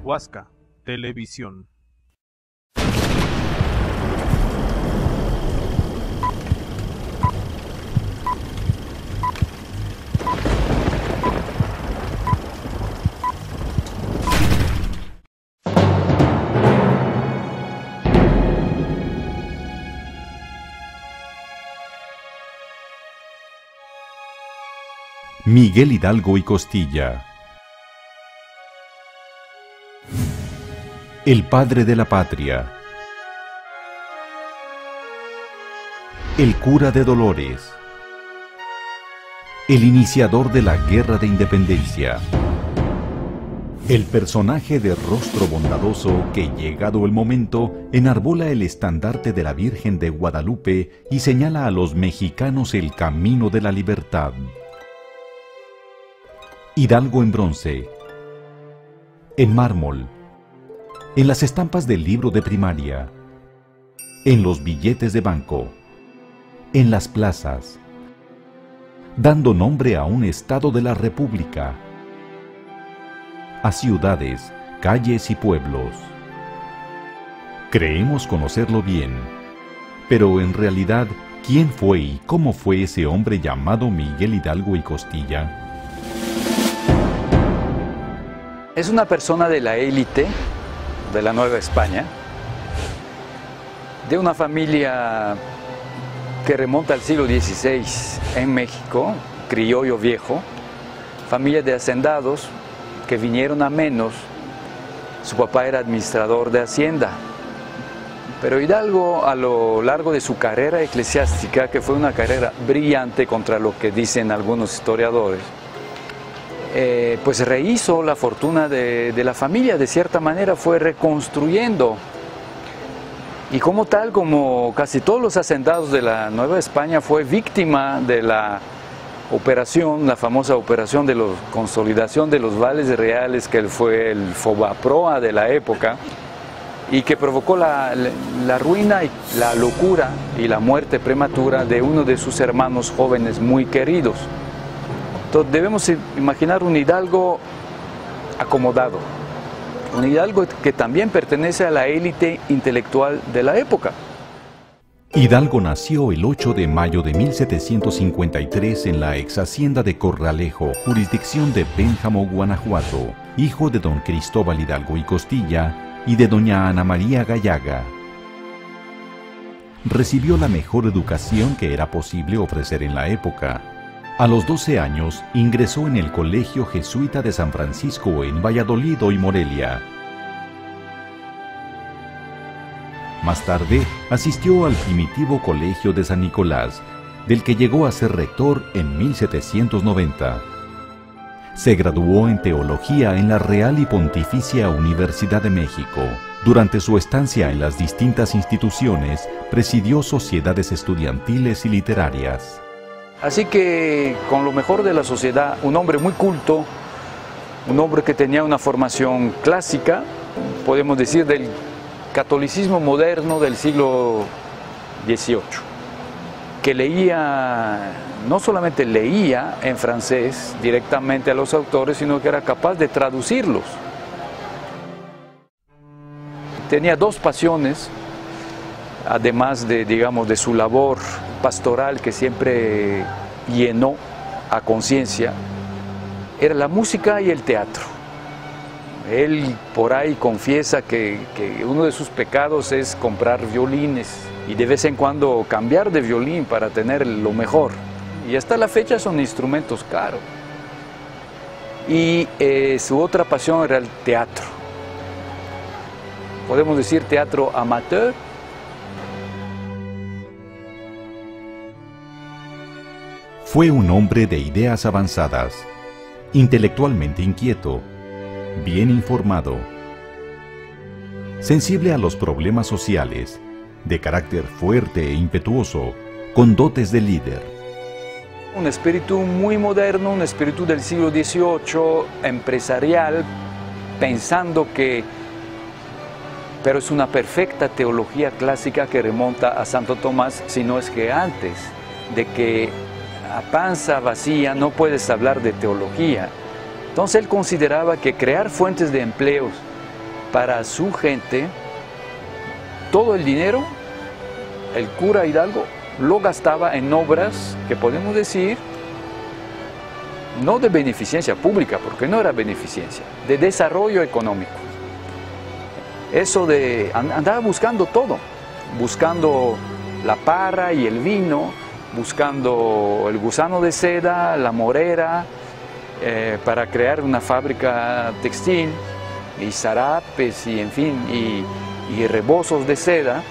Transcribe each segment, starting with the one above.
Huasca Televisión. Miguel Hidalgo y Costilla. El padre de la patria. El cura de Dolores. El iniciador de la Guerra de Independencia. El personaje de rostro bondadoso que, llegado el momento, enarbola el estandarte de la Virgen de Guadalupe y señala a los mexicanos el camino de la libertad. Hidalgo en bronce, en mármol, en las estampas del libro de primaria, en los billetes de banco, en las plazas, dando nombre a un estado de la República, a ciudades, calles y pueblos. Creemos conocerlo bien, pero en realidad, ¿quién fue y cómo fue ese hombre llamado Miguel Hidalgo y Costilla? Es una persona de la élite de la Nueva España, de una familia que remonta al siglo XVI en México, criollo viejo, familia de hacendados que vinieron a menos. Su papá era administrador de Hacienda, pero Hidalgo, a lo largo de su carrera eclesiástica, que fue una carrera brillante contra lo que dicen algunos historiadores, pues rehizo la fortuna de la familia, de cierta manera fue reconstruyendo, y como tal, como casi todos los hacendados de la Nueva España, fue víctima de la operación, la famosa operación de la consolidación de los vales reales, que fue el Fobaproa de la época, y que provocó la ruina y la locura y la muerte prematura de uno de sus hermanos jóvenes muy queridos. Entonces debemos imaginar un Hidalgo acomodado, un Hidalgo que también pertenece a la élite intelectual de la época. Hidalgo nació el 8 de mayo de 1753 en la ex hacienda de Corralejo, jurisdicción de Pénjamo, Guanajuato, hijo de don Cristóbal Hidalgo y Costilla y de doña Ana María Gallaga. Recibió la mejor educación que era posible ofrecer en la época. A los 12 años ingresó en el Colegio Jesuita de San Francisco en Valladolid y Morelia. Más tarde asistió al primitivo Colegio de San Nicolás, del que llegó a ser rector en 1790. Se graduó en Teología en la Real y Pontificia Universidad de México. Durante su estancia en las distintas instituciones, presidió sociedades estudiantiles y literarias. Así que, con lo mejor de la sociedad, un hombre muy culto, un hombre que tenía una formación clásica, podemos decir del catolicismo moderno del siglo XVIII, que leía, no solamente leía en francés directamente a los autores, sino que era capaz de traducirlos. Tenía dos pasiones, además de, digamos, de su labor pastoral que siempre llenó a conciencia, era la música y el teatro. Él por ahí confiesa que uno de sus pecados es comprar violines y de vez en cuando cambiar de violín para tener lo mejor. Y hasta la fecha son instrumentos caros. Y su otra pasión era el teatro. Podemos decir teatro amateur. Fue un hombre de ideas avanzadas, intelectualmente inquieto, bien informado, sensible a los problemas sociales, de carácter fuerte e impetuoso, con dotes de líder. Un espíritu muy moderno, un espíritu del siglo XVIII, empresarial, pensando que, pero es una perfecta teología clásica que remonta a Santo Tomás, si no es que antes, de que a panza vacía no puedes hablar de teología. Entonces él consideraba que crear fuentes de empleos para su gente, todo el dinero, el cura Hidalgo lo gastaba en obras que podemos decir, no de beneficencia pública, porque no era beneficencia, de desarrollo económico. Eso de, andaba buscando todo, buscando la parra y el vino, buscando el gusano de seda, la morera, para crear una fábrica textil, y zarapes, y en fin, y rebozos de seda.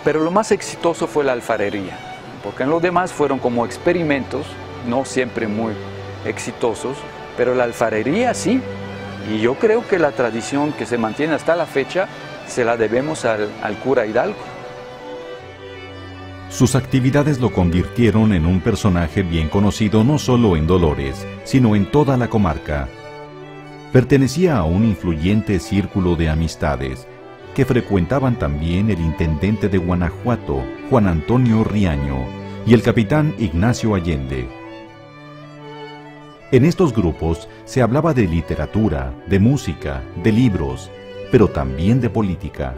Pero lo más exitoso fue la alfarería, porque en lo demás fueron como experimentos, no siempre muy exitosos, pero la alfarería sí. Y yo creo que la tradición que se mantiene hasta la fecha se la debemos al cura Hidalgo. Sus actividades lo convirtieron en un personaje bien conocido no solo en Dolores, sino en toda la comarca. Pertenecía a un influyente círculo de amistades que frecuentaban también el intendente de Guanajuato, Juan Antonio Riaño, y el capitán Ignacio Allende. En estos grupos se hablaba de literatura, de música, de libros, pero también de política.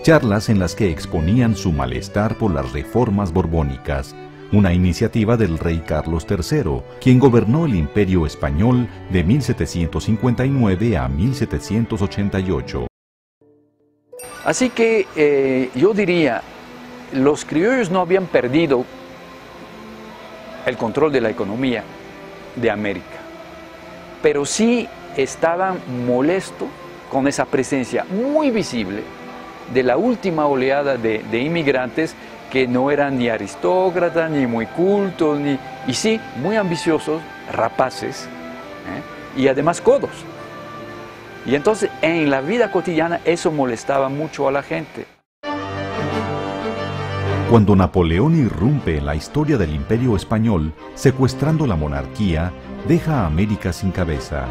Charlas en las que exponían su malestar por las reformas borbónicas, una iniciativa del rey Carlos III, quien gobernó el Imperio Español de 1759 a 1788. Así que yo diría, los criollos no habían perdido el control de la economía de América, pero sí estaban molestos con esa presencia muy visible de la última oleada de inmigrantes que no eran ni aristócratas, ni muy cultos, y sí, muy ambiciosos, rapaces, y además codos. Y entonces en la vida cotidiana eso molestaba mucho a la gente. Cuando Napoleón irrumpe en la historia del Imperio Español, secuestrando la monarquía, deja a América sin cabeza.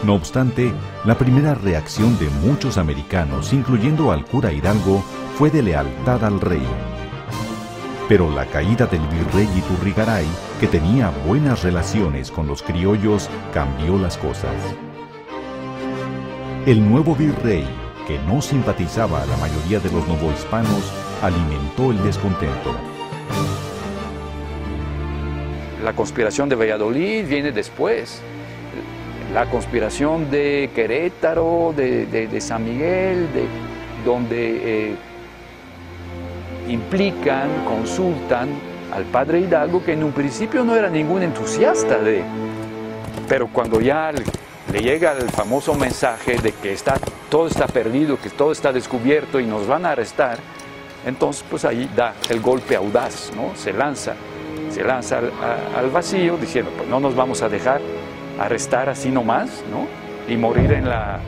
No obstante, la primera reacción de muchos americanos, incluyendo al cura Hidalgo, fue de lealtad al rey. Pero la caída del virrey Iturrigaray, que tenía buenas relaciones con los criollos, cambió las cosas. El nuevo virrey, que no simpatizaba a la mayoría de los novohispanos, alimentó el descontento. La conspiración de Valladolid viene después. La conspiración de Querétaro, de San Miguel, donde implican, consultan al padre Hidalgo, que en un principio no era ningún entusiasta pero cuando ya le llega el famoso mensaje de que todo está perdido, que todo está descubierto y nos van a arrestar, entonces pues ahí da el golpe audaz, ¿no? Se lanza al vacío diciendo, pues no nos vamos a dejar arrestar así nomás, ¿no? Y morir en la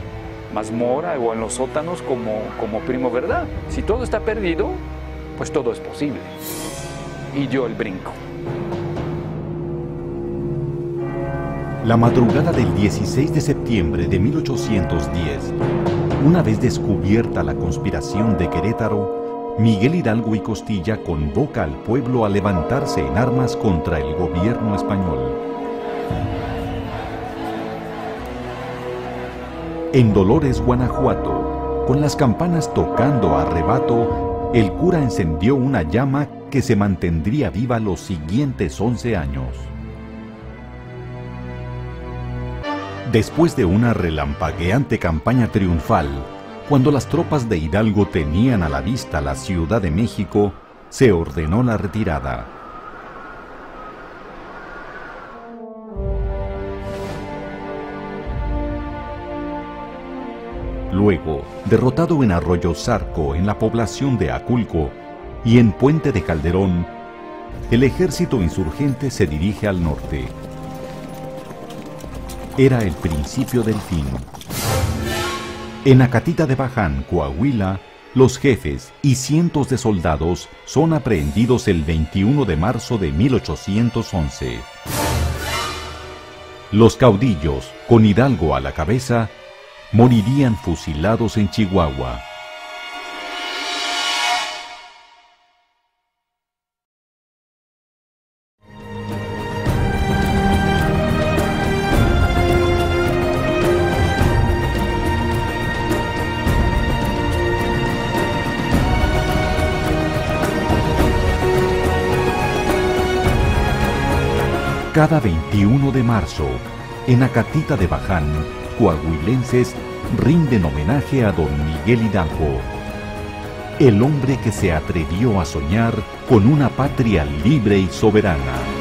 mazmorra o en los sótanos como Primo Verdad. Si todo está perdido, pues todo es posible. Y dio el brinco. La madrugada del 16 de septiembre de 1810, una vez descubierta la conspiración de Querétaro, Miguel Hidalgo y Costilla convoca al pueblo a levantarse en armas contra el gobierno español. En Dolores, Guanajuato, con las campanas tocando a rebato, el cura encendió una llama que se mantendría viva los siguientes 11 años. Después de una relampagueante campaña triunfal, cuando las tropas de Hidalgo tenían a la vista la Ciudad de México, se ordenó la retirada. Luego, derrotado en Arroyo Zarco, en la población de Aculco, y en Puente de Calderón, el ejército insurgente se dirige al norte. Era el principio del fin. En Acatita de Baján, Coahuila, los jefes y cientos de soldados son aprehendidos el 21 de marzo de 1811. Los caudillos, con Hidalgo a la cabeza, morirían fusilados en Chihuahua. Cada 21 de marzo, en Acatita de Baján, coahuilenses rinden homenaje a don Miguel Hidalgo, el hombre que se atrevió a soñar con una patria libre y soberana.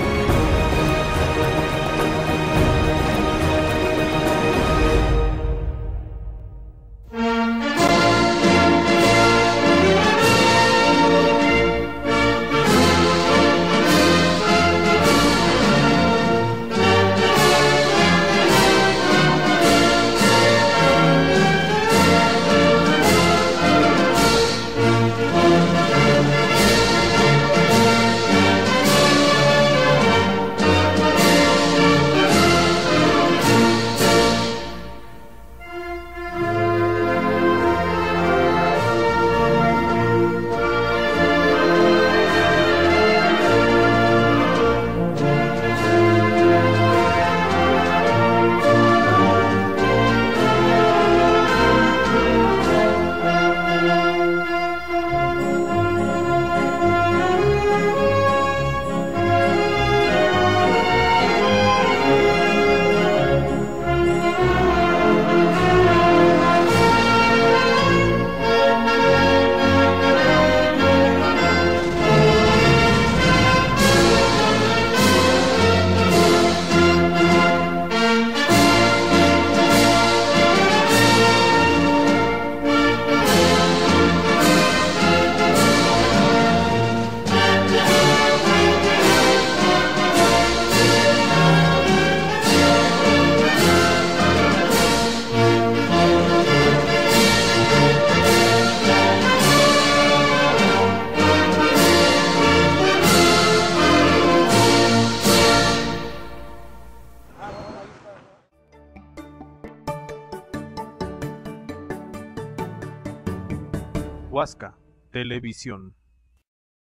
Huasca Televisión.